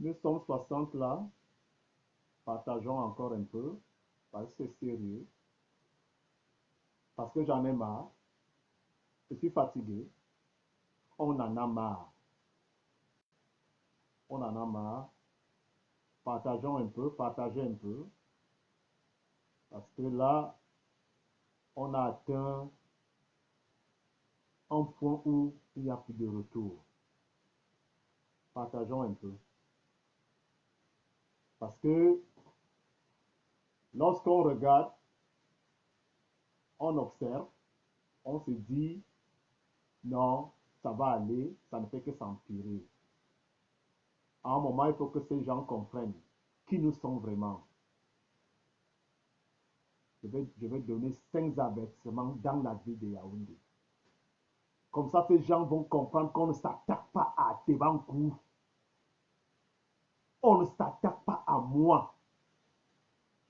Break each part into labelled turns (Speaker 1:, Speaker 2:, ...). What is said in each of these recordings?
Speaker 1: Nous sommes 60 là. Partageons encore un peu. Parce que c'est sérieux. Parce que j'en ai marre. Je suis fatigué. On en a marre. On en a marre. Partageons un peu. Partagez un peu. Parce que là, on a atteint un point où il n'y a plus de retour. Partageons un peu. Parce que lorsqu'on regarde, on observe, on se dit, non, ça va aller, ça ne fait que s'empirer. À un moment, il faut que ces gens comprennent qui nous sommes vraiment. Je vais donner 5 avertissements dans la vie de Yaoundé. Comme ça, ces gens vont comprendre qu'on ne s'attaque pas à Tebankou. On ne s'attaque pas à moi.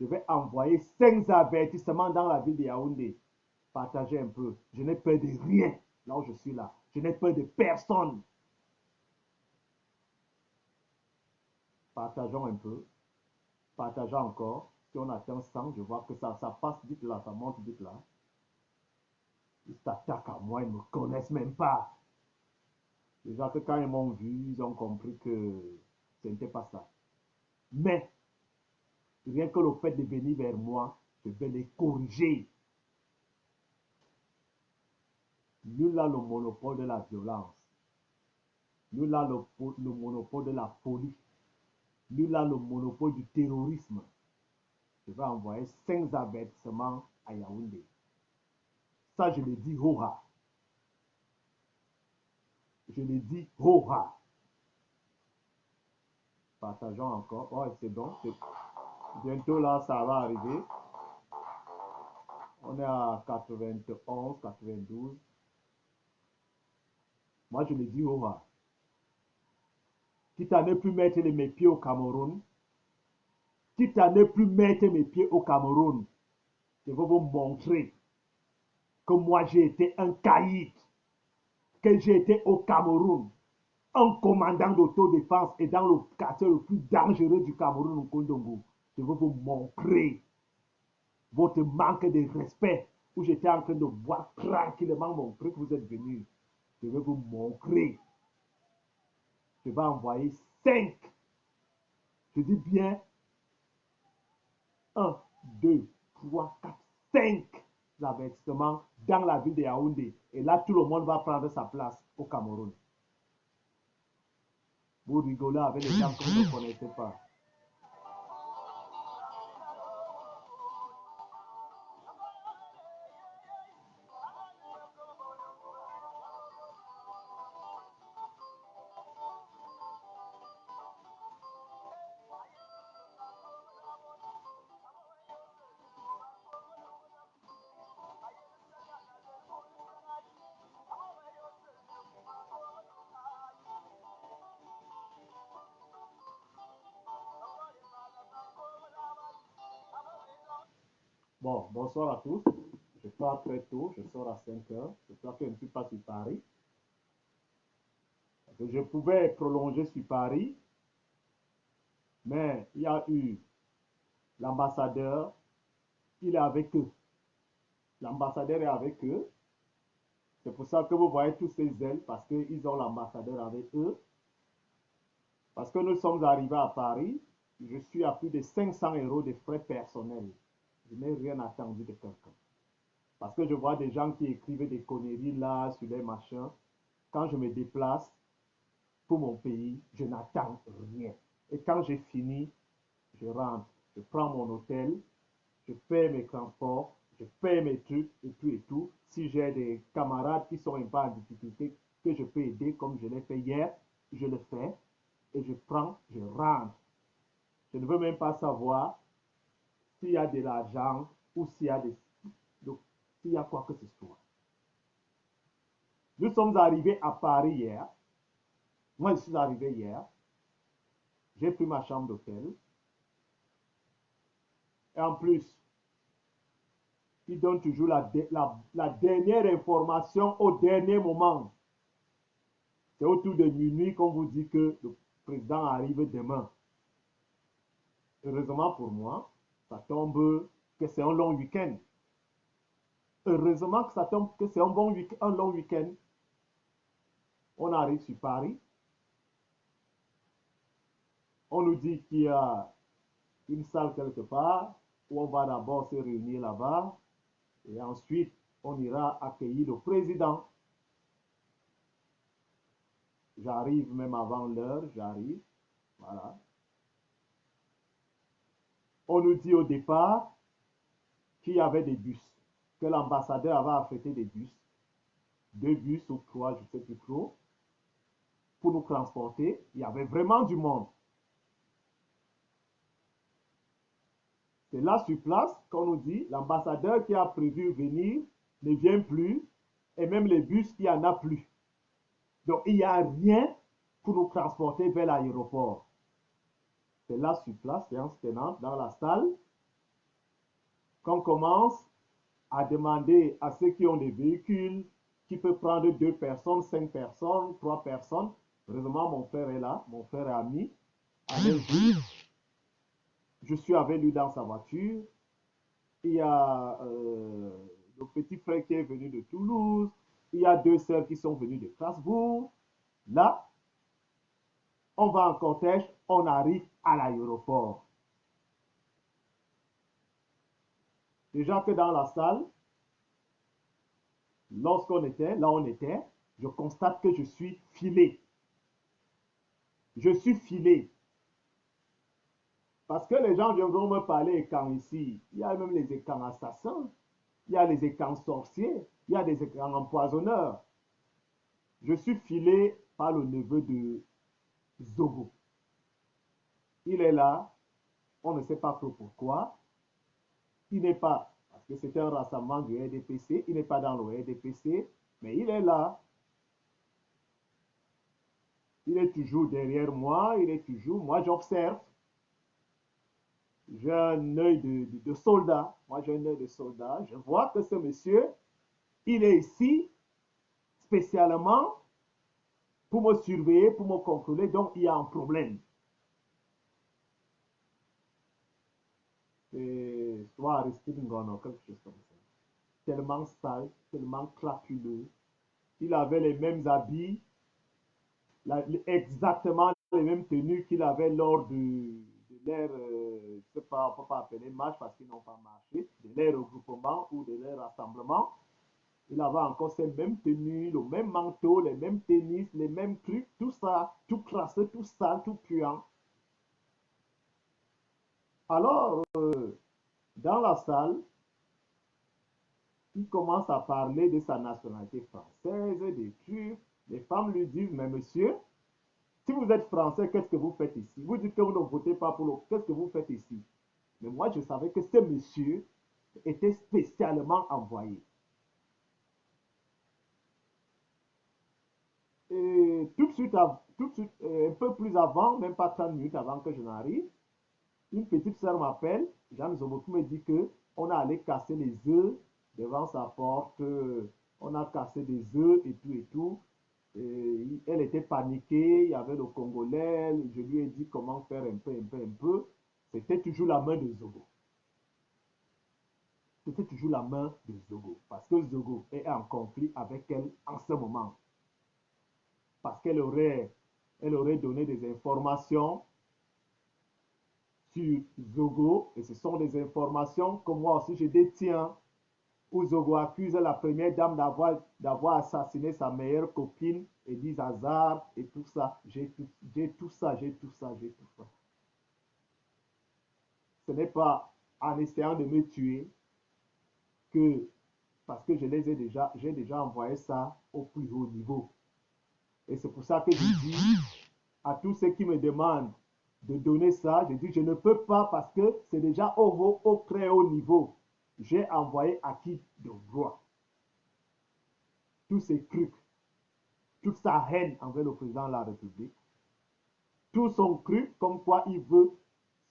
Speaker 1: Je vais envoyer 5 avertissements dans la ville de Yaoundé. Partagez un peu. Je n'ai peur de rien là où je suis là. Je n'ai peur de personne. Partageons un peu. Partageons encore. Si on atteint 100, je vois que ça passe vite là, ça monte vite là. Ils s'attaquent à moi, ils ne me connaissent même pas. Déjà que quand ils m'ont vu, ils ont compris que ce n'était pas ça. Mais, rien que le fait de venir vers moi, je vais les corriger. Nul n'a le monopole de la violence. Nul n'a le monopole de la folie. Nul n'a le monopole du terrorisme. Je vais envoyer 5 avertissements à Yaoundé. Ça, je le dis haut. Je le dis haut. Partageons encore. Oh, c'est bon. Bientôt là, ça va arriver. On est à 91, 92. Moi, je le dis haut. Quitte à ne plus mettre mes pieds au Cameroun, quitte à ne plus mettre mes pieds au Cameroun, je vais vous montrer que moi j'ai été un caïd, que j'ai été au Cameroun, un commandant d'autodéfense et dans le quartier le plus dangereux du Cameroun, au Kondongo. Je vais vous montrer votre manque de respect où j'étais en train de voir tranquillement mon truc, vous êtes venu. Je vais vous montrer. Je vais envoyer 5. Je dis bien 1, 2, 3, 4, 5 avertissements dans la ville de Yaoundé. Et là, tout le monde va prendre sa place au Cameroun. Vous rigolez avec les gens que vous ne connaissez pas. Bon, bonsoir à tous. Je pars très tôt, je sors à 5 heures. J'espère que je ne suis pas sur Paris. Je pouvais prolonger sur Paris, mais il y a eu l'ambassadeur, il est avec eux. L'ambassadeur est avec eux. C'est pour ça que vous voyez tous ces ailes, parce qu'ils ont l'ambassadeur avec eux. Parce que nous sommes arrivés à Paris, je suis à plus de 500 € de frais personnels. Je n'ai rien attendu de quelqu'un. Parce que je vois des gens qui écrivent des conneries là sur les machins. Quand je me déplace pour mon pays, je n'attends rien. Et quand j'ai fini, je rentre, je prends mon hôtel, je paie mes transports, je paie mes trucs et tout et tout. Si j'ai des camarades qui sont un peu en difficulté, que je peux aider comme je l'ai fait hier, je le fais et je prends, je rentre. Je ne veux même pas savoir s'il y a de l'argent ou s'il y a s'il y a quoi que ce soit. Nous sommes arrivés à Paris hier. Moi, je suis arrivé hier. J'ai pris ma chambre d'hôtel. Et en plus, ils donnent toujours la dernière information au dernier moment. C'est autour de minuit qu'on vous dit que le président arrive demain. Heureusement pour moi, ça tombe que c'est un long week-end. Heureusement que ça tombe que c'est un long week-end. On arrive sur Paris. On nous dit qu'il y a une salle quelque part où on va d'abord se réunir là-bas et ensuite on ira accueillir le président. J'arrive même avant l'heure, j'arrive. Voilà. On nous dit au départ qu'il y avait des bus, que l'ambassadeur avait affrété des bus, 2 bus ou 3, je ne sais plus trop, pour nous transporter. Il y avait vraiment du monde. C'est là sur place qu'on nous dit l'ambassadeur qui a prévu venir ne vient plus et même les bus, il n'y en a plus. Donc il n'y a rien pour nous transporter vers l'aéroport. C'est là sur place, séance tenante, dans la salle, qu'on commence à demander à ceux qui ont des véhicules, qui peuvent prendre 2 personnes, 5 personnes, 3 personnes. Heureusement, mon frère est là, mon frère est ami. Allez-y. Je suis avec lui dans sa voiture. Il y a le petit frère qui est venu de Toulouse. Il y a 2 sœurs qui sont venues de Strasbourg. Là, on va en cortège, on arrive à l'aéroport. Déjà que dans la salle, lorsqu'on était, là on était, je constate que je suis filé. Je suis filé. Parce que les gens viendront me parler écans ici. Il y a même les écans assassins, il y a les écans sorciers, il y a des écans empoisonneurs. Je suis filé par le neveu de Zogo. Il est là, on ne sait pas trop pourquoi. Il n'est pas, parce que c'est un rassemblement du RDPC, il n'est pas dans le RDPC, mais il est là. Il est toujours derrière moi, il est toujours, moi j'observe. J'ai un œil de soldat, moi j'ai un œil de soldat. Je vois que ce monsieur, il est ici spécialement pour me surveiller, pour me contrôler, donc il y a un problème. Soit Aristide Ngono, quelque chose comme ça. Tellement sale, tellement crapuleux. Il avait les mêmes habits, exactement les mêmes tenues qu'il avait lors de leur, je ne sais pas, on ne peut pas appeler marche parce qu'ils n'ont pas marché, de leur regroupement ou de leur rassemblement. Il avait encore ces mêmes tenues, le même manteau, les mêmes tennis, les mêmes trucs, tout ça, tout crasseux, tout sale, tout puant. Alors, dans la salle, il commence à parler de sa nationalité française, des trucs. Les femmes lui disent, mais monsieur, si vous êtes français, qu'est-ce que vous faites ici? Vous dites que vous ne votez pas pour le... Qu'est-ce que vous faites ici? Mais moi, je savais que ce monsieur était spécialement envoyé. Et tout de suite un peu plus avant, même pas 30 minutes avant que je n'arrive, une petite soeur m'appelle, Jeanne Zoboku me dit que on a allé casser les œufs devant sa porte, on a cassé des œufs et tout et tout. Et elle était paniquée, il y avait le Congolais, je lui ai dit comment faire un peu, un peu, un peu. C'était toujours la main de Zogo. C'était toujours la main de Zogo. Parce que Zogo est en conflit avec elle en ce moment. Parce elle aurait donné des informations sur Zogo, et ce sont des informations que moi aussi je détiens, où Zogo accuse la première dame d'avoir assassiné sa meilleure copine, Elise Hazard, et tout ça. J'ai tout ça, j'ai tout ça, j'ai tout ça. Ce n'est pas en essayant de me tuer que, parce que j'ai déjà envoyé ça au plus haut niveau. Et c'est pour ça que je dis à tous ceux qui me demandent de donner ça, je dis je ne peux pas parce que c'est déjà au très haut niveau. J'ai envoyé à qui de droit tous ces trucs, toute sa haine envers le président de la République, tout son truc comme quoi il veut,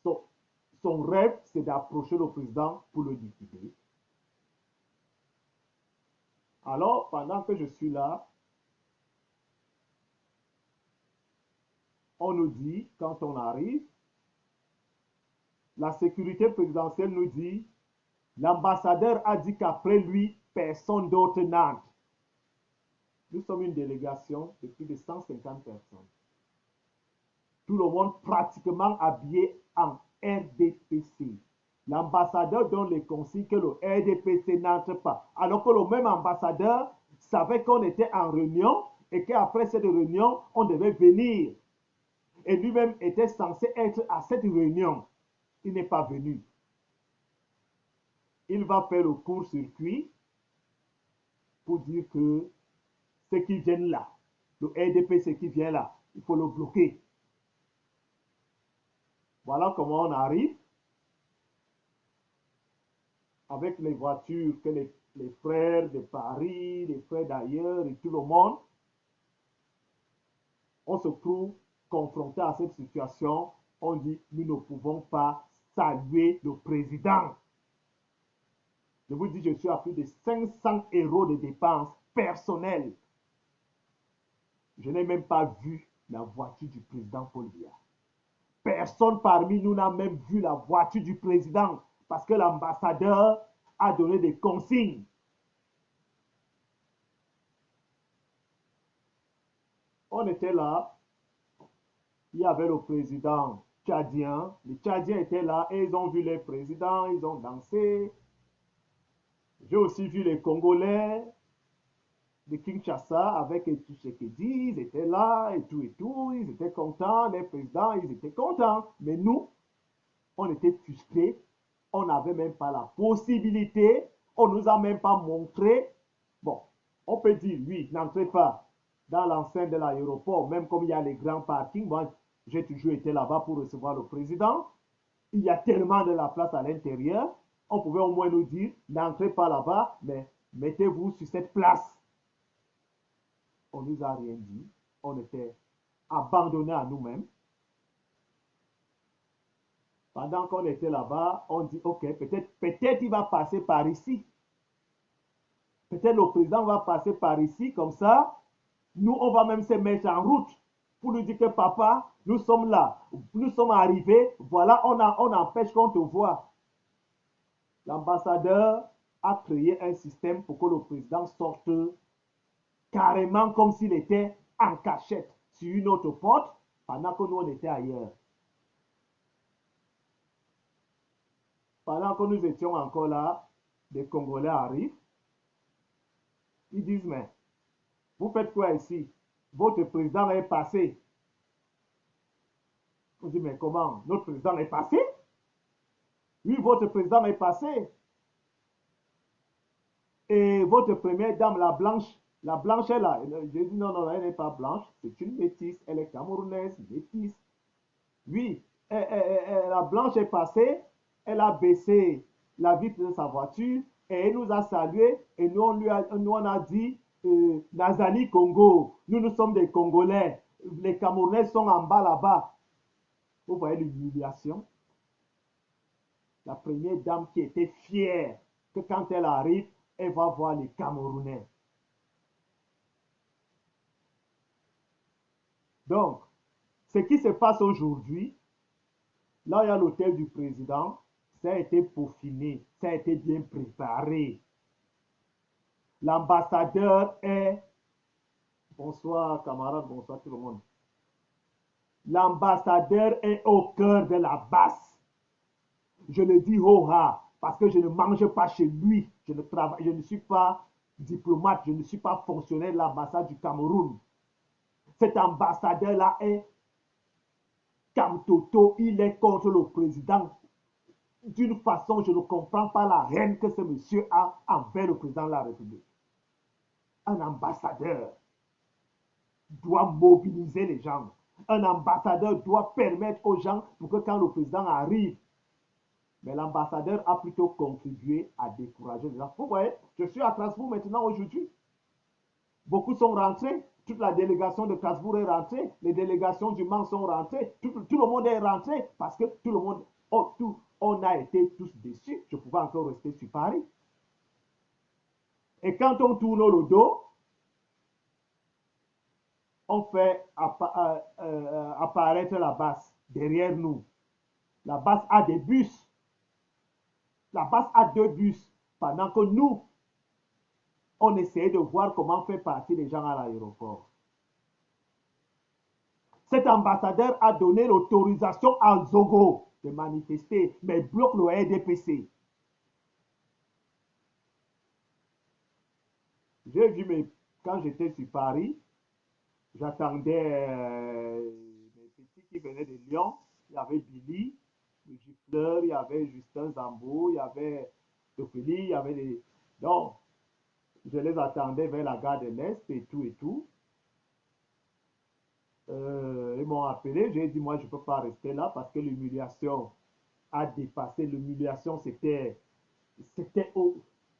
Speaker 1: son, son rêve c'est d'approcher le président pour le liquider. Alors pendant que je suis là, on nous dit, quand on arrive, la sécurité présidentielle nous dit, l'ambassadeur a dit qu'après lui, personne d'autre n'entre. Nous sommes une délégation de plus de 150 personnes. Tout le monde pratiquement habillé en RDPC. L'ambassadeur donne les consignes que le RDPC n'entre pas. Alors que le même ambassadeur savait qu'on était en réunion et qu'après cette réunion, on devait venir. Et lui-même était censé être à cette réunion. Il n'est pas venu. Il va faire le court-circuit pour dire que ceux qui viennent là, le RDPC qui vient là, il faut le bloquer. Voilà comment on arrive avec les voitures que les frères de Paris, les frères d'ailleurs et tout le monde. On se trouve confronté à cette situation. On dit, nous ne pouvons pas saluer le président. Je vous dis, je suis à plus de 500 € de dépenses personnelles. Je n'ai même pas vu la voiture du président Paul Biya. Personne parmi nous n'a même vu la voiture du président parce que l'ambassadeur a donné des consignes. On était là, il y avait le président tchadien, les Tchadiens étaient là et ils ont vu les présidents, ils ont dansé. J'ai aussi vu les Congolais, de Kinshasa avec tout ce qu'ils disent, ils étaient là et tout, ils étaient contents, les présidents, ils étaient contents. Mais nous, on était frustrés, on n'avait même pas la possibilité, on ne nous a même pas montré. Bon, on peut dire, oui, n'entrez pas dans l'enceinte de l'aéroport, même comme il y a les grands parkings. Moi, j'ai toujours été là-bas pour recevoir le président. Il y a tellement de la place à l'intérieur. On pouvait au moins nous dire, n'entrez pas là-bas, mais mettez-vous sur cette place. On ne nous a rien dit. On était abandonnés à nous-mêmes. Pendant qu'on était là-bas, on dit, OK, peut-être il va passer par ici. Peut-être le président va passer par ici, comme ça, nous, on va même se mettre en route pour lui dire que papa, nous sommes là, nous sommes arrivés, voilà, on empêche qu'on te voit. L'ambassadeur a créé un système pour que le président sorte carrément comme s'il était en cachette sur une autre porte pendant que nous, on était ailleurs. Pendant que nous étions encore là, des Congolais arrivent. Ils disent, mais vous faites quoi ici? Votre président est passé. On dit, mais comment? Notre président est passé? Oui, votre président est passé. Et votre première dame, la blanche est là. J'ai dit, non, non, elle n'est pas blanche. C'est une métisse. Elle est camerounaise, métisse. Oui, la blanche est passée. Elle a baissé la vitre de sa voiture et elle nous a salués et nous on a dit Nazali Congo, nous sommes des Congolais, les Camerounais sont en bas là-bas. Vous voyez l'humiliation. La première dame qui était fière que quand elle arrive, elle va voir les Camerounais. Donc, ce qui se passe aujourd'hui, là il y a l'hôtel du président, ça a été peaufiné, ça a été bien préparé. L'ambassadeur est... Bonsoir camarades, bonsoir tout le monde. L'ambassadeur est au cœur de la basse. Je le dis haut parce que je ne mange pas chez lui. Je ne suis pas diplomate, je ne suis pas fonctionnaire de l'ambassade du Cameroun. Cet ambassadeur-là est Kamtoto, il est contre le président. D'une façon, je ne comprends pas la haine que ce monsieur a envers le président de la République. Un ambassadeur doit mobiliser les gens. Un ambassadeur doit permettre aux gens pour que quand le président arrive, mais l'ambassadeur a plutôt contribué à décourager les gens. Vous voyez, je suis à Strasbourg maintenant aujourd'hui. Beaucoup sont rentrés. Toute la délégation de Strasbourg est rentrée. Les délégations du Mans sont rentrées. Tout le monde est rentré parce que tout le monde, on a été tous déçus. Je pouvais encore rester sur Paris. Et quand on tourne le dos, on fait apparaître la basse derrière nous. La basse a des bus. La basse a 2 bus. Pendant que nous, on essayait de voir comment faire partir les gens à l'aéroport. Cet ambassadeur a donné l'autorisation à Zogo de manifester, mais bloque le RDPC. J'ai vu, mais quand j'étais sur Paris, j'attendais mes petits qui venaient de Lyon. Il y avait Billy, le gifleur, il y avait Justin Zambo, il y avait Ophélie, il y avait des... Donc, je les attendais vers la gare de l'Est et tout et tout. Ils m'ont appelé, j'ai dit, moi, je ne peux pas rester là parce que l'humiliation a dépassé. L'humiliation, c'était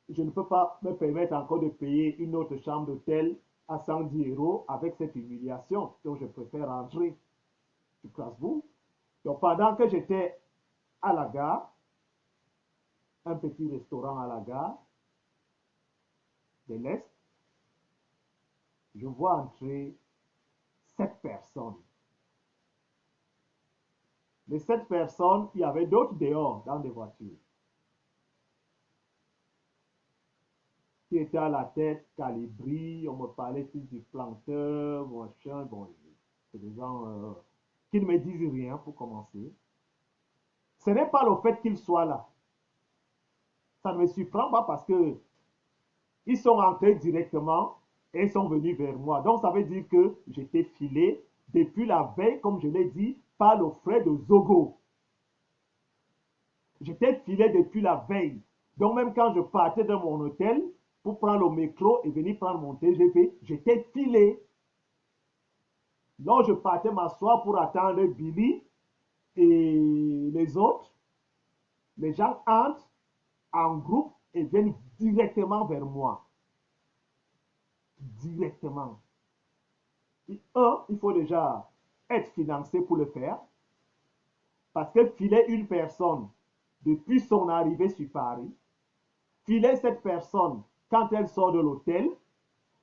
Speaker 1: je ne peux pas me permettre encore de payer une autre chambre d'hôtel à 110 € avec cette humiliation. Donc, je préfère rentrer sur Strasbourg. Donc, pendant que j'étais à la gare, un petit restaurant à la gare de l'Est, je vois entrer 7 personnes. Les 7 personnes, il y avait d'autres dehors dans des voitures. Qui étaient à la tête, Calibri, on me parlait plus du planteur, machin, bon, c'est des gens qui ne me disent rien pour commencer. Ce n'est pas le fait qu'ils soient là. Ça ne me surprend pas parce que ils sont entrés directement et sont venus vers moi. Donc, ça veut dire que j'étais filé depuis la veille, comme je l'ai dit, par le frère de Zogo. J'étais filé depuis la veille. Donc, même quand je partais de mon hôtel pour prendre le métro et venir prendre mon TGV, j'étais filé. Donc, je partais m'asseoir pour attendre Billy et les autres. Les gens entrent en groupe et viennent directement vers moi. Directement. Il faut déjà être financé pour le faire. Parce que filer une personne depuis son arrivée sur Paris, filer cette personne quand elle sort de l'hôtel,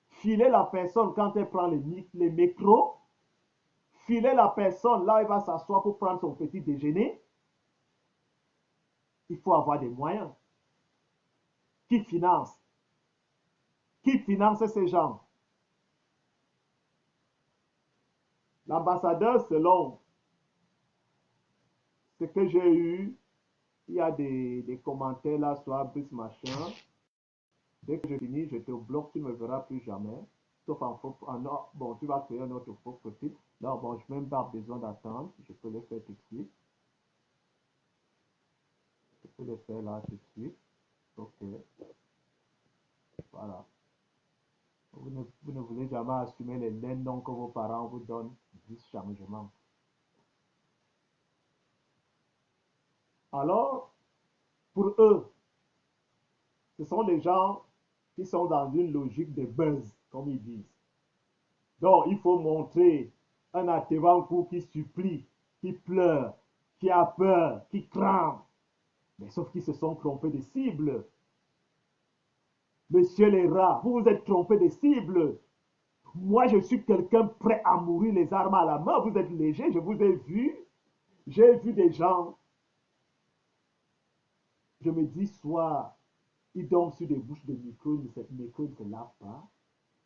Speaker 1: filer la personne quand elle prend les métros, filer la personne là où elle va s'asseoir pour prendre son petit déjeuner, il faut avoir des moyens. Qui finance? Qui finance ces gens? L'ambassadeur, selon ce que j'ai eu, il y a des commentaires là sur Abus machin. Dès que je finis, je te bloque, tu ne me verras plus jamais. Sauf bon, tu vas créer un autre faux profil. Là, bon, je n'ai même pas besoin d'attendre. Je peux le faire tout de suite. Je peux le faire là tout de suite. Ok. Voilà. Vous ne voulez jamais assumer les noms que vos parents vous donnent. 10 changements. Alors, pour eux, ce sont des gens qui sont dans une logique de buzz, comme ils disent. Donc, il faut montrer un Atevankou qui supplie, qui pleure, qui a peur, qui craint. Mais sauf qu'ils se sont trompés de cible. Monsieur les rats, vous vous êtes trompés de cible. Moi, je suis quelqu'un prêt à mourir les armes à la main. Vous êtes léger, je vous ai vu. J'ai vu des gens. Je me dis, soit ils dorment sur des bouches de micro, mais cette micro ne se lave pas.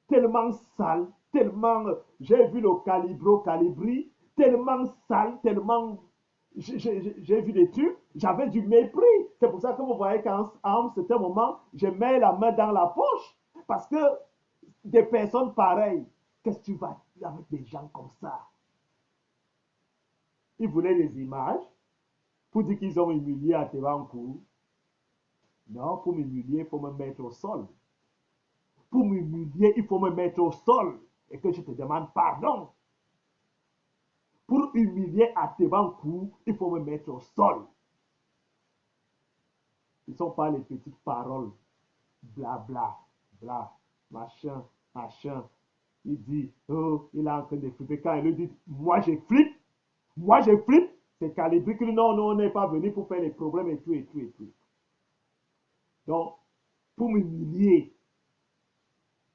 Speaker 1: Tellement sale, tellement. J'ai vu le calibri, tellement sale, tellement. J'ai vu des trucs, j'avais du mépris. C'est pour ça que vous voyez qu'à un certain moment, je mets la main dans la poche. Parce que des personnes pareilles, qu'est-ce que tu vas dire avec des gens comme ça? Ils voulaient les images pour dire qu'ils ont humilié à Tevancourt. Non, pour m'humilier, il faut me mettre au sol. Pour m'humilier, il faut me mettre au sol et que je te demande pardon. Pour humilier à Tevancourt, il faut me mettre au sol. Ce ne sont pas les petites paroles. Bla bla, bla, machin, machin. Il dit, oh, il est en train de flipper. Quand il lui dit, moi je flippe, c'est Calibri que non, non, on n'est pas venu pour faire les problèmes et tout, et tout, et tout. Donc, pour m'humilier,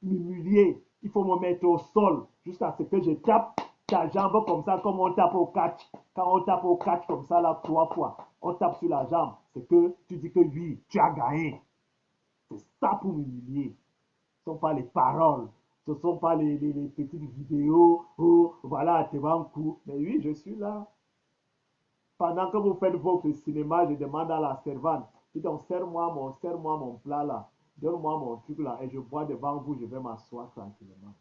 Speaker 1: il faut me mettre au sol jusqu'à ce que je tape ta jambe comme ça, comme on tape au catch. Quand on tape au catch comme ça, là, 3 fois, on tape sur la jambe. C'est que tu dis que oui, tu as gagné. C'est ça pour m'humilier. Ce ne sont pas les paroles. Ce ne sont pas les petites vidéos. Oh, voilà, tu vas en coup. Mais oui, je suis là. Pendant que vous faites votre cinéma, je demande à la servante, dis donc, serre-moi mon plat là. Donne-moi mon truc là et je bois devant vous, je vais m'asseoir tranquillement.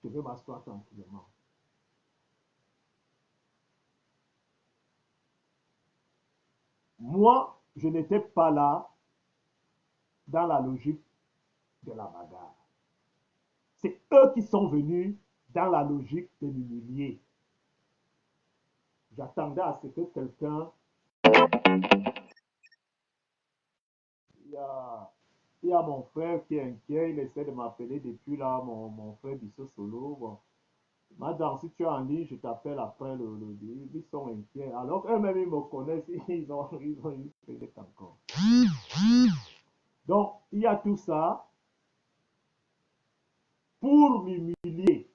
Speaker 1: Je vais m'asseoir tranquillement. Moi, je n'étais pas là dans la logique de la bagarre. C'est eux qui sont venus dans la logique de l'humilier. J'attendais à ce que quelqu'un. Il y a mon frère qui est inquiet, il essaie de m'appeler depuis là, mon frère Bissot Solo. Bon. Madame, si tu es en ligne, je t'appelle après ils sont inquiets. Alors eux-mêmes, ils me connaissent, ils ont eu peut-être encore. Donc, il y a tout ça pour m'humilier.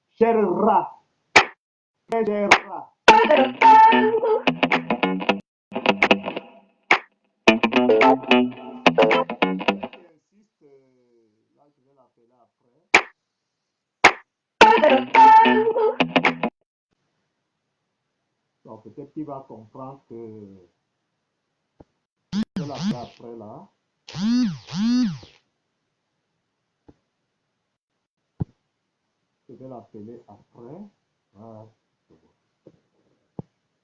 Speaker 1: Cher rat, très cher rat. Insiste, là je vais l'appeler après. Donc peut-être qu'il va comprendre que je vais l'appeler après là. vais l'appeler après. Voilà.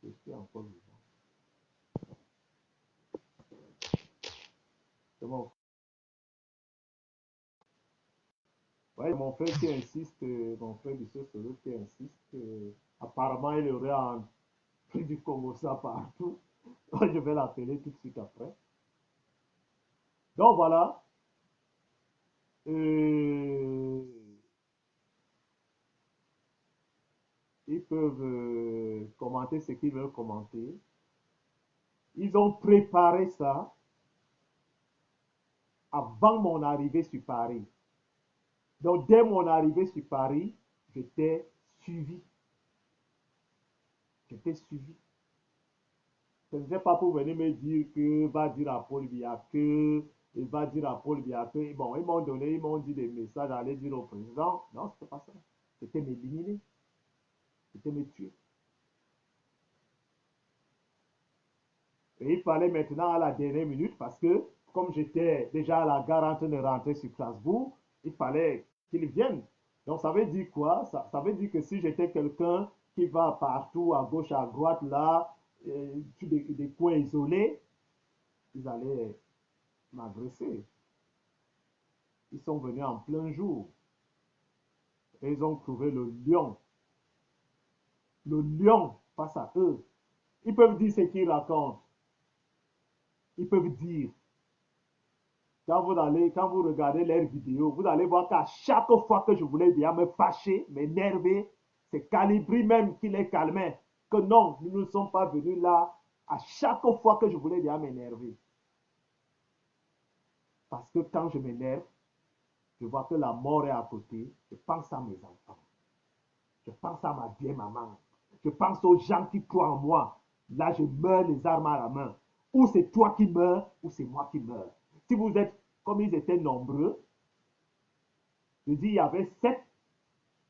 Speaker 1: Je suis encore vivant. C'est bon. Ouais, mon frère qui insiste, mon frère du Solo qui insiste. Apparemment, il aurait un prix du Congo ça partout. Je vais l'appeler tout de suite après. Donc voilà. Euh, ils peuvent commenter ce qu'ils veulent commenter. Ils ont préparé ça avant mon arrivée sur Paris. Donc, dès mon arrivée sur Paris, j'étais suivi. J'étais suivi. Ce n'était pas pour venir me dire que va dire à Paul Biya que, il va dire à Paul Biya que, bon, ils m'ont dit des messages, aller dire au président. Non, c'était pas ça. C'était m'éliminer. C'était me tuer. Et il fallait maintenant à la dernière minute, parce que comme j'étais déjà à la gare en train de rentrer sur Strasbourg, il fallait qu'il vienne. Donc ça veut dire quoi? Ça veut dire que si j'étais quelqu'un qui va partout, à gauche, à droite, là, sur des coins isolés, ils allaient m'agresser. Ils sont venus en plein jour. Et ils ont trouvé le lion face à eux. Ils peuvent dire ce qu'ils racontent. Ils peuvent dire. Quand vous regardez leurs vidéos, vous allez voir qu'à chaque fois que je voulais bien me fâcher, m'énerver, c'est Calibri même qui les calmait. Que non, nous ne sommes pas venus là à chaque fois que je voulais bien m'énerver. Parce que quand je m'énerve, je vois que la mort est à côté, je pense à mes enfants. Je pense à ma vieille maman. Je pense aux gens qui croient en moi. Là, je meurs les armes à la main. Ou c'est toi qui meurs, ou c'est moi qui meurs. Si vous êtes, comme ils étaient nombreux, je dis, il y avait 7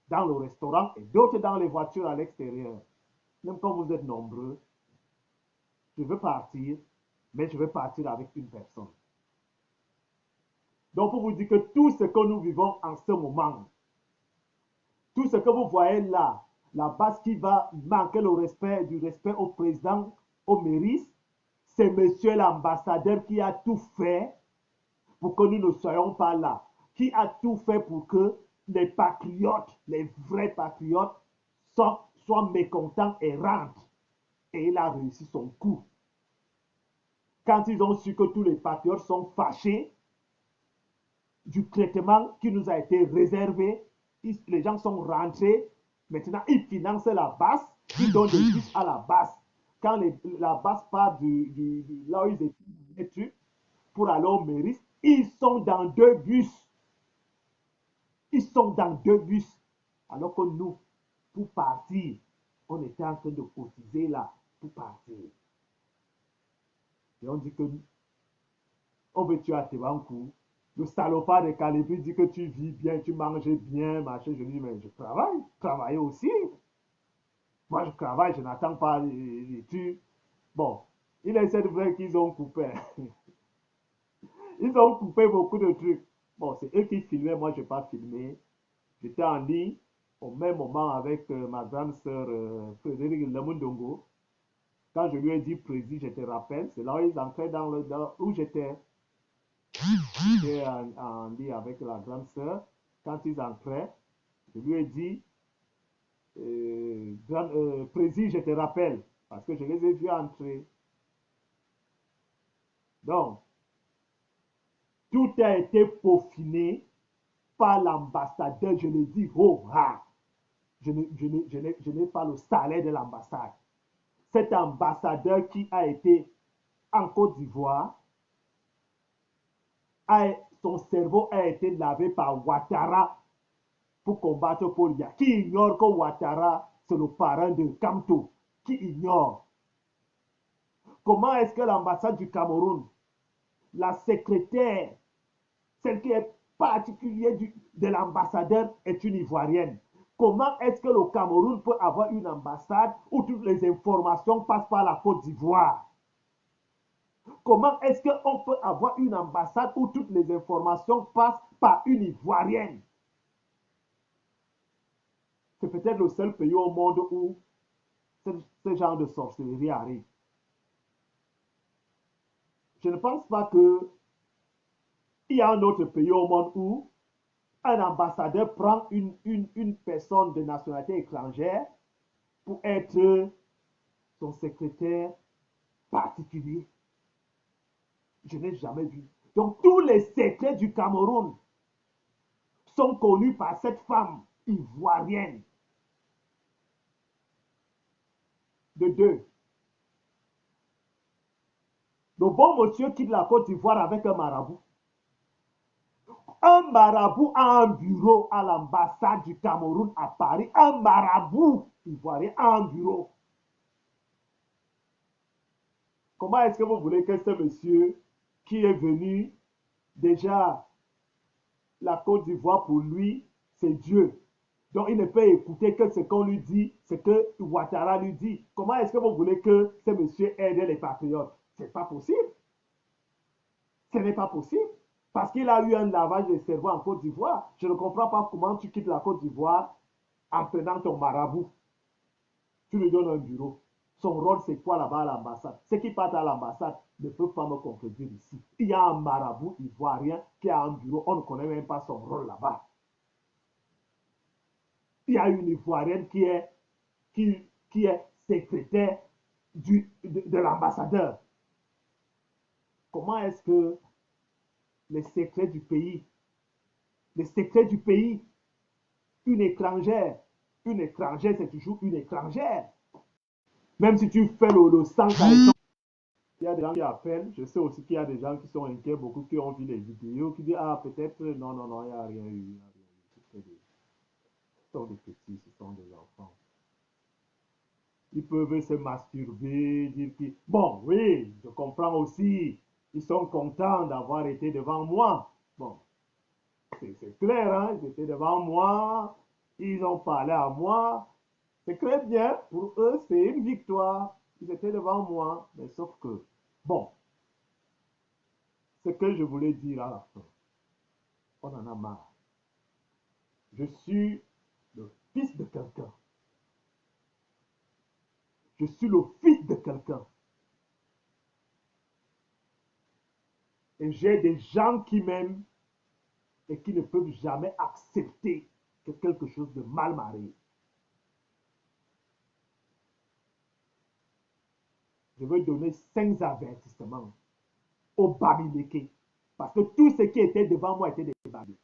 Speaker 1: dans le restaurant et d'autres dans les voitures à l'extérieur. Même quand vous êtes nombreux, je veux partir, mais je veux partir avec une personne. Donc, pour vous dire que tout ce que nous vivons en ce moment, tout ce que vous voyez là, la base qui va manquer du respect au président, au mairie, c'est monsieur l'ambassadeur qui a tout fait pour que nous ne soyons pas là, qui a tout fait pour que les patriotes, les vrais patriotes, soient mécontents et rentrent. Et il a réussi son coup. Quand ils ont su que tous les patriotes sont fâchés du traitement qui nous a été réservé, les gens sont rentrés. Maintenant, ils financent la base, ils donnent des bus à la base. Quand la base part là où ils étaient pour aller au mairie, ils sont dans 2 bus. Ils sont dans 2 bus. Alors que nous, pour partir, on était en train de cotiser là pour partir. Et on dit que on veut tuer à Tebankou. Le salopard de Calibri dit que tu vis bien, tu manges bien, machin. Je lui dis, mais je travaille aussi. Moi, je travaille, je n'attends pas les tu. Bon, il essaie de voir qu'ils ont coupé. Ils ont coupé beaucoup de trucs. Bon, c'est eux qui filmaient, moi, je n'ai pas filmé. J'étais en ligne au même moment avec ma grande sœur Frédéric Lemundongo. Quand je lui ai dit président, je te rappelle, c'est là où ils entraient où j'étais. J'étais en lit avec la grande sœur. Quand ils entraient, je lui ai dit, président, je te rappelle, parce que je les ai vus entrer. Donc, tout a été peaufiné par l'ambassadeur. Je l'ai dit, oh, ah, je n'ai pas le salaire de l'ambassade. Cet ambassadeur qui a été en Côte d'Ivoire, son cerveau a été lavé par Ouattara pour combattre Paul Biya. Qui ignore que Ouattara, c'est le parrain de Kamto? Qui ignore? Comment est-ce que l'ambassade du Cameroun, la secrétaire, celle qui est particulière de l'ambassadeur, est une Ivoirienne? Comment est-ce que le Cameroun peut avoir une ambassade où toutes les informations passent par la Côte d'Ivoire? Comment est-ce qu'on peut avoir une ambassade où toutes les informations passent par une Ivoirienne? C'est peut-être le seul pays au monde où ce genre de sorcellerie arrive. Je ne pense pas qu'il y a un autre pays au monde où un ambassadeur prend une personne de nationalité étrangère pour être son secrétaire particulier. Je n'ai jamais vu. Donc tous les secrets du Cameroun sont connus par cette femme ivoirienne. De deux, le bon monsieur quitte la Côte d'Ivoire avec un marabout. Un marabout a un bureau à l'ambassade du Cameroun à Paris. Un marabout ivoirien a un bureau. Comment est-ce que vous voulez que ce monsieur qui est venu, déjà, la Côte d'Ivoire pour lui, c'est Dieu. Donc il ne peut écouter que ce qu'on lui dit, ce que Ouattara lui dit. Comment est-ce que vous voulez que ce monsieur aide les patriotes? Ce n'est pas possible. Ce n'est pas possible. Parce qu'il a eu un lavage de cerveau en Côte d'Ivoire. Je ne comprends pas comment tu quittes la Côte d'Ivoire en prenant ton marabout. Tu lui donnes un bureau. Son rôle, c'est quoi là-bas à l'ambassade? Ceux qui partent à l'ambassade ne peuvent pas me contredire ici. Il y a un marabout ivoirien qui a un bureau. On ne connaît même pas son rôle là-bas. Il y a une ivoirienne qui est secrétaire de l'ambassadeur. Comment est-ce que les secrets du pays, une étrangère, c'est toujours une étrangère. Même si tu fais le sang il y a des gens qui appellent. Je sais aussi qu'il y a des gens qui sont inquiets, beaucoup qui ont vu les vidéos, qui disent ah peut-être non, non, non, il n'y a rien eu. Ce sont des petits, ce sont des enfants. Ils peuvent se masturber, dire que bon, oui, je comprends aussi. Ils sont contents d'avoir été devant moi. Bon, c'est clair, hein? Ils étaient devant moi, ils ont parlé à moi. C'est très bien, pour eux, c'est une victoire. Ils étaient devant moi, mais sauf que, bon, ce que je voulais dire à la fin, on en a marre. Je suis le fils de quelqu'un. Je suis le fils de quelqu'un. Et j'ai des gens qui m'aiment et qui ne peuvent jamais accepter que quelque chose de mal m'arrive. Je veux donner 5 avertissements aux Bamileke. Parce que tous ceux qui étaient devant moi étaient des Bamileke.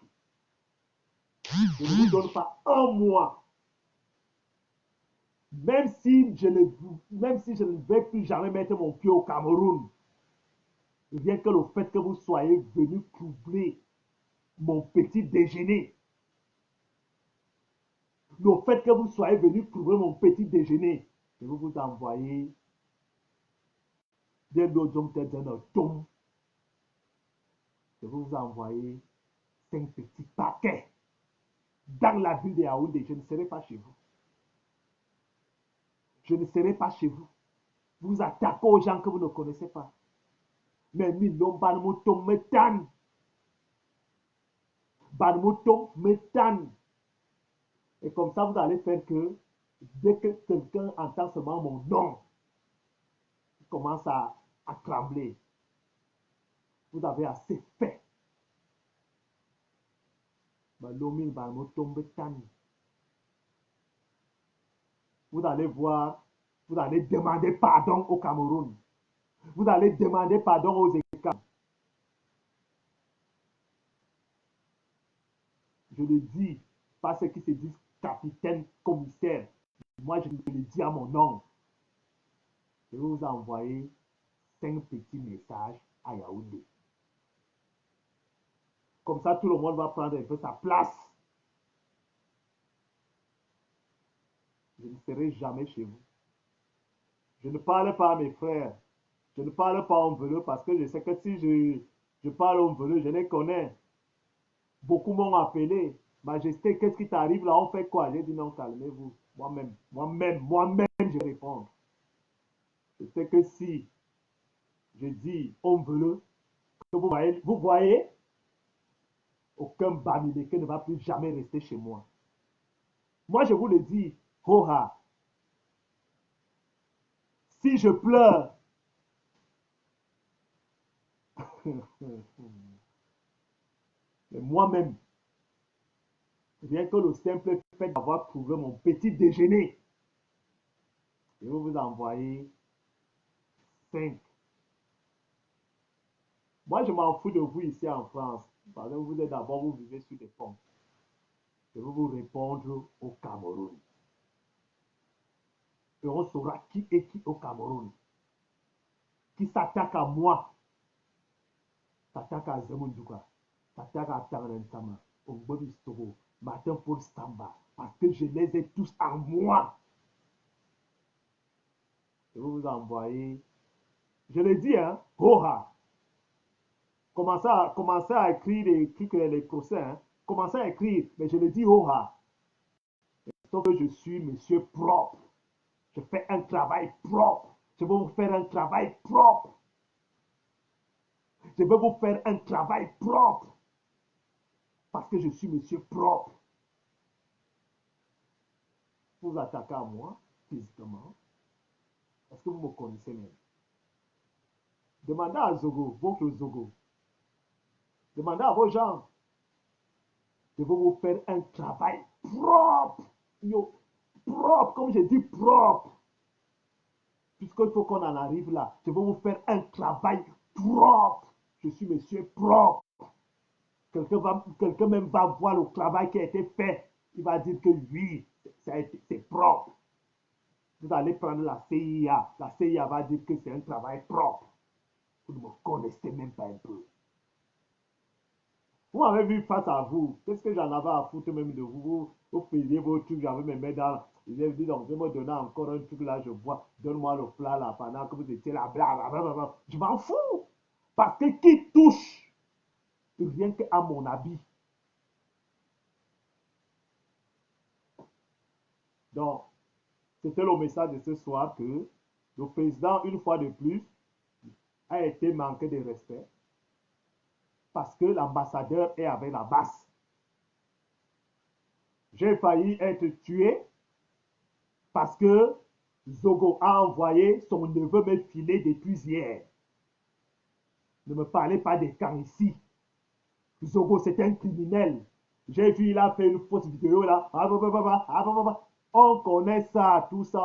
Speaker 1: Je ne vous donne pas un mois. Même si je ne vais plus jamais mettre mon pied au Cameroun, rien que le fait que vous soyez venu troubler mon petit déjeuner, le fait que vous soyez venu troubler mon petit déjeuner, je vais vous envoyer des lojons d'un tom. Je vais vous envoyer 5 petits paquets dans la ville de Yaoundé. Je ne serai pas chez vous. Je ne serai pas chez vous. Vous attaquez aux gens que vous ne connaissez pas. Mais Milon Banmouton me tanne. Banmouton me tanne. Et comme ça, vous allez faire que dès que quelqu'un entend seulement mon nom, il commence à trembler. Vous avez assez fait. Balomil Banmouton me tanne. Vous allez voir, vous allez demander pardon au Cameroun. Vous allez demander pardon aux écrans. Je le dis, pas ceux qui se disent capitaine, commissaire. Moi, je le dis à mon nom. Je vais vous envoyer 5 petits messages à Yaoundé. Comme ça, tout le monde va prendre un peu sa place. Je ne serai jamais chez vous. Je ne parle pas à mes frères. Je ne parle pas en veleux parce que je sais que si je parle en veleux, je les connais. Beaucoup m'ont appelé. Majesté, qu'est-ce qui t'arrive là? On fait quoi? J'ai dit non, calmez-vous. Moi-même, je vais répondre. Je sais que si je dis on veut, que vous voyez, aucun Bamileke ne va plus jamais rester chez moi. Moi, je vous le dis, Hoha, si je pleure, mais moi-même, rien que le simple fait d'avoir trouvé mon petit déjeuner, je vais vous envoyer 5. Moi, je m'en fous de vous ici en France. Parce que vous êtes d'abord, vous vivez sur des ponts. Je vais vous répondre au Cameroun. Et on saura qui est qui au Cameroun. Qui s'attaque à moi, s'attaque à Zemundouka, s'attaque à Tarnentama, au Bobi Soro, Martin Paul Samba. Parce que je les ai tous en moi. Je vais vous envoyer. Je le dis, hein, Hoha. Commencez à écrire les trucs, les procès. Hein. Commencez à écrire, mais je le dis, Hoha. Sauf que je suis monsieur propre. Je fais un travail propre. Je vais vous faire un travail propre. Je vais vous faire un travail propre. Parce que je suis monsieur propre. Vous attaquez à moi, physiquement. Est-ce que vous me connaissez même? Demandez à Zogo, votre Zogo. Demandez à vos gens. Je vais vous faire un travail propre. Yo, propre, comme je dis propre. Puisqu'il faut qu'on en arrive là. Je vais vous faire un travail propre. Je suis monsieur propre. Quelqu'un même va voir le travail qui a été fait. Il va dire que oui, c'est propre. Vous allez prendre la CIA. La CIA va dire que c'est un travail propre. Vous ne me connaissez même pas un peu. Vous m'avez vu face à vous. Qu'est-ce que j'en avais à foutre même de vous? Vous faisiez vos trucs, j'avais mes mains dans. J'ai dit donc, je vais me donner encore un truc là, je vois. Donne-moi le plat là pendant que vous étiez là. Blablabla. Je m'en fous. Parce que qui touche rien qu'à mon habit. Donc, c'était le message de ce soir que le président, une fois de plus, a été manqué de respect parce que l'ambassadeur est avec la basse. J'ai failli être tué parce que Zogo a envoyé son neveu me filer depuis hier. Ne me parlez pas des camps ici. Zogo, c'est un criminel. J'ai vu, il a fait une fausse vidéo là. On connaît ça, tout ça.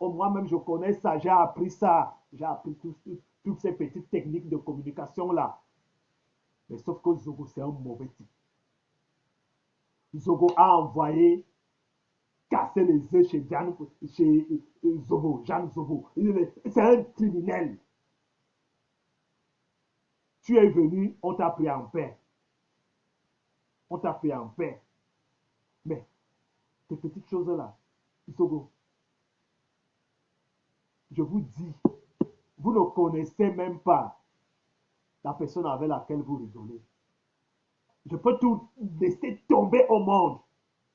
Speaker 1: Moi-même, je connais ça. J'ai appris ça. J'ai appris toutes ces petites techniques de communication là. Mais sauf que Zogo, c'est un mauvais type. Zogo a envoyé casser les œufs chez Zobo, Jeanne Zobo. C'est un criminel. Tu es venu, on t'a pris en paix. On t'a pris en paix. Mais ces petites choses-là, Zobo, je vous dis, vous ne connaissez même pas la personne avec laquelle vous rigolez. Je peux tout laisser tomber au monde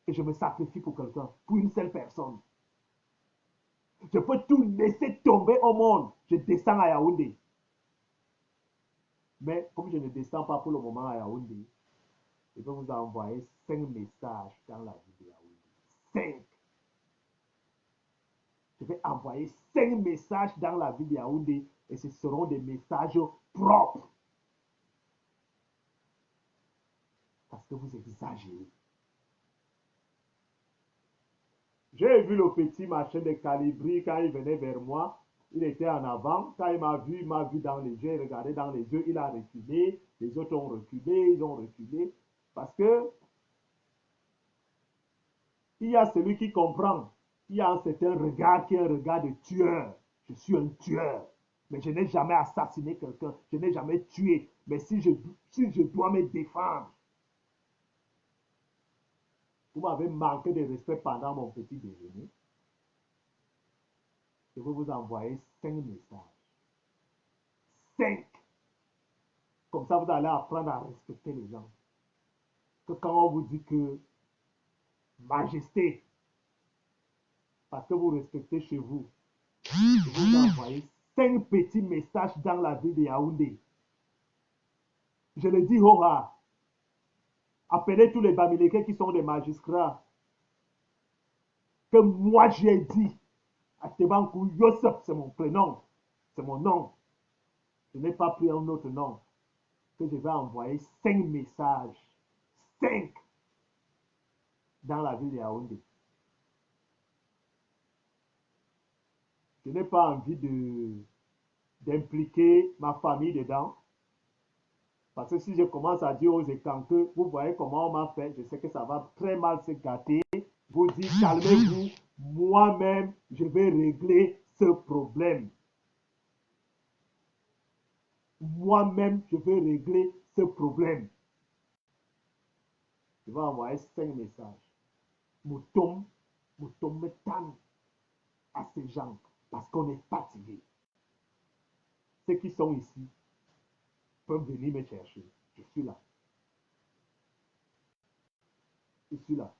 Speaker 1: et je me sacrifie pour quelqu'un, pour une seule personne. Je peux tout laisser tomber au monde. Je descends à Yaoundé. Mais comme je ne descends pas pour le moment à Yaoundé, je vais vous envoyer 5 messages dans la vidéo. 5. Je vais envoyer 5 messages dans la vidéo et ce seront des messages propres. Parce que vous exagérez. J'ai vu le petit machin de Calibri quand il venait vers moi. Il était en avant. Quand il m'a vu dans les yeux, il regardait dans les yeux, il a reculé. Les autres ont reculé, ils ont reculé. Parce que il y a celui qui comprend. Il y a un certain regard qui est un regard de tueur. Je suis un tueur. Mais je n'ai jamais assassiné quelqu'un. Je n'ai jamais tué. Mais si je dois me défendre, vous m'avez manqué de respect pendant mon petit déjeuner. Je vais vous envoyer 5 messages. 5. Comme ça, vous allez apprendre à respecter les gens. Que quand on vous dit que majesté, parce que vous respectez chez vous, je vais vous envoyer 5 petits messages dans la ville de Yaoundé. Je le dis, Hora, appelez tous les Bamileke qui sont des magistrats. que moi j'ai dit à Tebankou Yosef, c'est mon prénom, c'est mon nom. Je n'ai pas pris un autre nom. Que je vais envoyer 5 messages. 5 dans la ville de Yaoundé. Je n'ai pas envie d'impliquer ma famille dedans. Parce que si je commence à dire aux écrans que vous voyez comment on m'a fait, je sais que ça va très mal se gâter. Vous dites, calmez-vous, moi-même, je vais régler ce problème. Moi-même, je vais régler ce problème. Je vais envoyer 5 messages. Mouton me tanne à ces gens parce qu'on est fatigué. Ceux qui sont ici peuvent venir me chercher. Je suis là. Je suis là.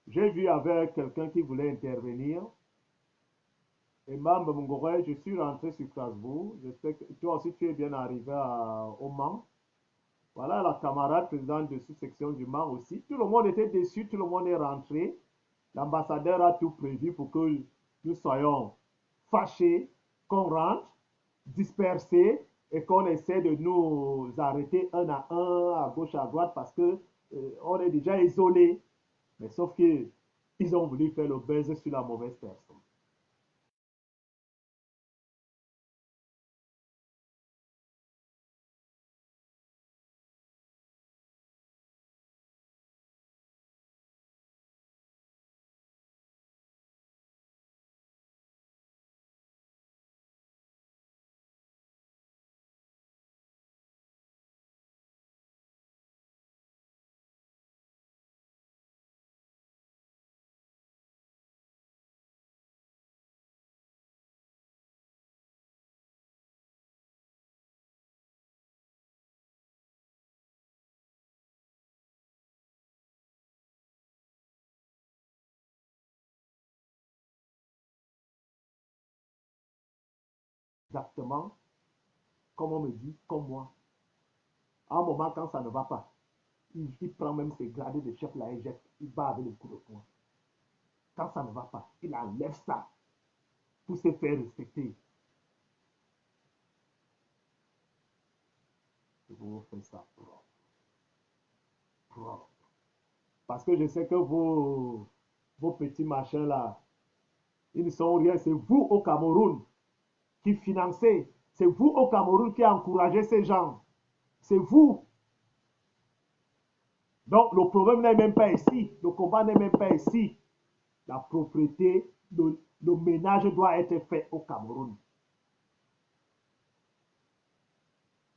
Speaker 1: J'ai vu avec quelqu'un qui voulait intervenir. Et Mamba Mungore, je suis rentré sur Strasbourg. Je sais que toi aussi tu es bien arrivé au Mans. Voilà la camarade présidente de sous-section du Mans aussi. Tout le monde était déçu, tout le monde est rentré. L'ambassadeur a tout prévu pour que nous soyons fâchés, qu'on rentre, dispersés et qu'on essaie de nous arrêter un, à gauche, à droite, parce que on est déjà isolés. Mais sauf que ils ont voulu faire le buzz sur la mauvaise personne. Exactement comme on me dit, comme moi. À un moment, quand ça ne va pas, il prend même ses gradés de chef là et jette, il bat avec le coup de poing. Quand ça ne va pas, il enlève ça pour se faire respecter. Je vous fais ça propre. Propre. Parce que je sais que vos petits machins là, ils ne sont rien. C'est vous au Cameroun qui financez. C'est vous au Cameroun qui encouragez ces gens. C'est vous. Donc le problème n'est même pas ici. Le combat n'est même pas ici. La propriété, le ménage doit être fait au Cameroun.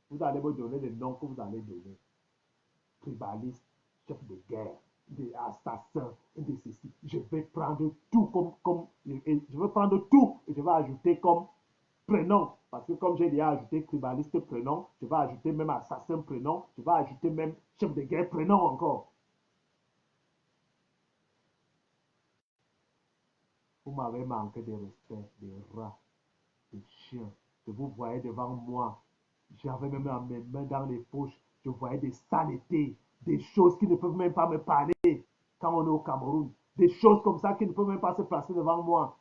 Speaker 1: Vous allez me donner les noms que vous allez donner. Tribaliste, chef de guerre, des assassins, de ceci. Je vais prendre tout je vais prendre tout et je vais ajouter comme prénom. Parce que comme j'ai déjà ajouté tribaliste prénom, je vais ajouter même assassin prénom, je vais ajouter même chef de guerre prénom encore. Vous m'avez manqué de respect, des rats, des chiens. Que vous voyez devant moi. J'avais même mes mains dans les poches. Je voyais des saletés, des choses qui ne peuvent même pas me parler quand on est au Cameroun. Des choses comme ça qui ne peuvent même pas se placer devant moi.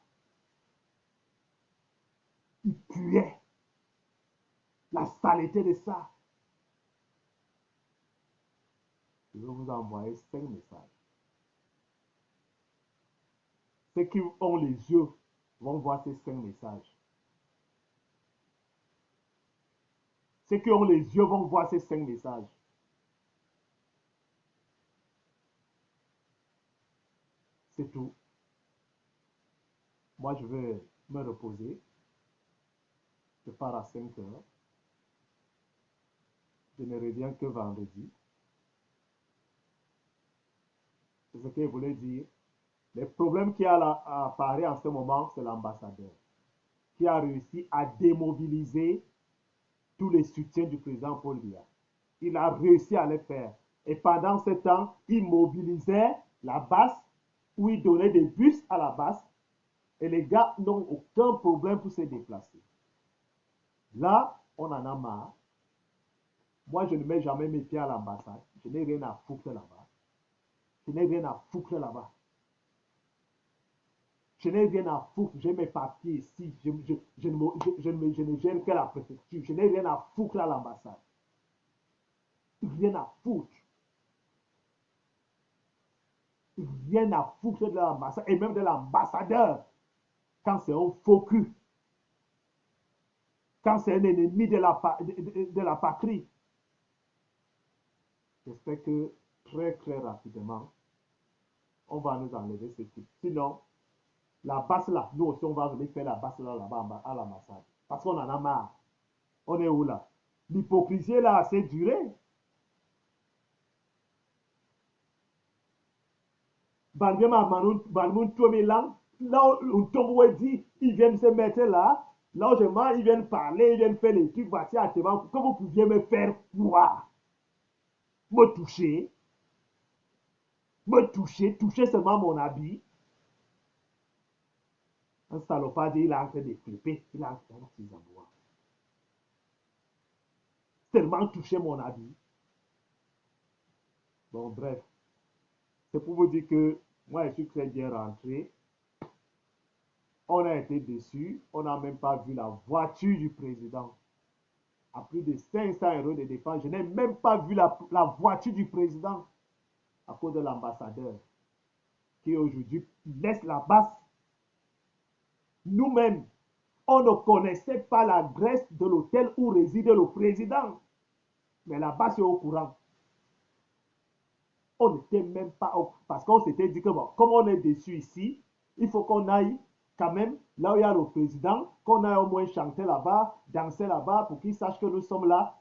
Speaker 1: Il puait la saleté de ça. Je vais vous envoyer 5 messages. Ceux qui ont les yeux vont voir ces 5 messages. Ceux qui ont les yeux vont voir ces 5 messages. C'est tout. Moi, je vais me reposer. Je pars à 5 heures. Je ne reviens que vendredi. C'est ce que je voulais dire. Le problème qui a à Paris en ce moment, c'est l'ambassadeur qui a réussi à démobiliser tous les soutiens du président Paul Biya. Il a réussi à le faire. Et pendant ce temps, il mobilisait la base, où il donnait des bus à la base, et les gars n'ont aucun problème pour se déplacer. Là, on en a marre. Moi, je ne mets jamais mes pieds à l'ambassade. Je n'ai rien à foutre là-bas. Je n'ai rien à foutre là-bas. Je n'ai rien à foutre. J'ai mes papiers ici. Je ne gère que la préfecture. Je n'ai rien à foutre à l'ambassade. Rien à foutre. Rien à foutre de l'ambassade et même de l'ambassadeur quand c'est un faux cul, quand c'est un ennemi de la patrie. J'espère que très rapidement, on va nous enlever ce type. Sinon, la basse là, nous aussi on va venir faire la basse là-bas à l'ambassade. Parce qu'on en a marre. On est où là? L'hypocrisie là a assez duré. Bandema Banmoun Tomelang, là où Tombo dit, ils viennent se mettre là. Logement, ils viennent parler, ils viennent faire les trucs, voici à que vous pouviez me faire quoi? Me toucher seulement mon habit. Un salopard dit, il est en train de flipper, il est en train de s'avoir. Seulement toucher mon habit. Bon, bref, c'est pour vous dire que moi, je suis très bien rentré. On a été déçus, on n'a même pas vu la voiture du président. À plus de 500 € de dépenses, je n'ai même pas vu la voiture du président à cause de l'ambassadeur qui aujourd'hui laisse la basse. Nous-mêmes, on ne connaissait pas l'adresse de l'hôtel où réside le président. Mais la basse est au courant. On n'était même pas parce qu'on s'était dit que bon, comme on est déçu ici, il faut qu'on aille quand même là où il y a le président, qu'on aille au moins chanter là-bas, danser là-bas pour qu'il sache que nous sommes là.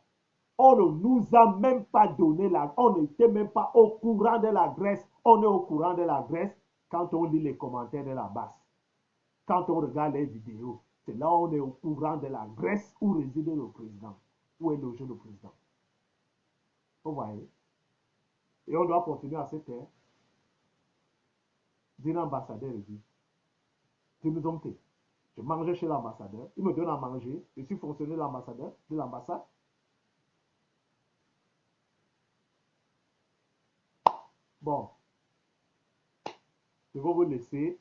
Speaker 1: On ne nous a même pas donné on n'était même pas au courant de l'adresse. On est au courant de l'adresse quand on lit les commentaires de la base. Quand on regarde les vidéos, c'est là où on est au courant de l'adresse où réside le président, où est logé le président. Vous voyez? Et on doit continuer à se taire. Dire l'ambassadeur dit, je me dompte. Je mangeais chez l'ambassadeur, il me donne à manger, je suis fonctionnaire de l'ambassadeur, de l'ambassade. Bon, je vais vous laisser.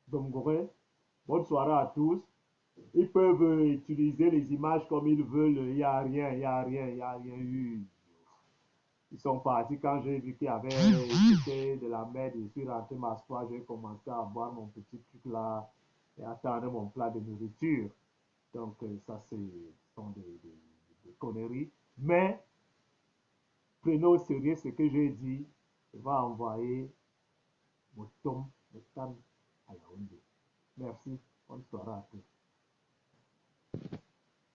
Speaker 1: Domgoré, bonne soirée à tous. Ils peuvent utiliser les images comme ils veulent, il n'y a rien, il n'y a rien, il n'y a rien eu. Ils sont partis quand j'ai vu qu'il y avait de la merde, je suis rentré m'asseoir, j'ai commencé à boire mon petit truc là et attendre mon plat de nourriture. Donc ça, sont des conneries. Mais prenez au sérieux ce que j'ai dit. Je vais envoyer mon tome, mon tam à Yaoundé. Merci. Bonne soirée à tous.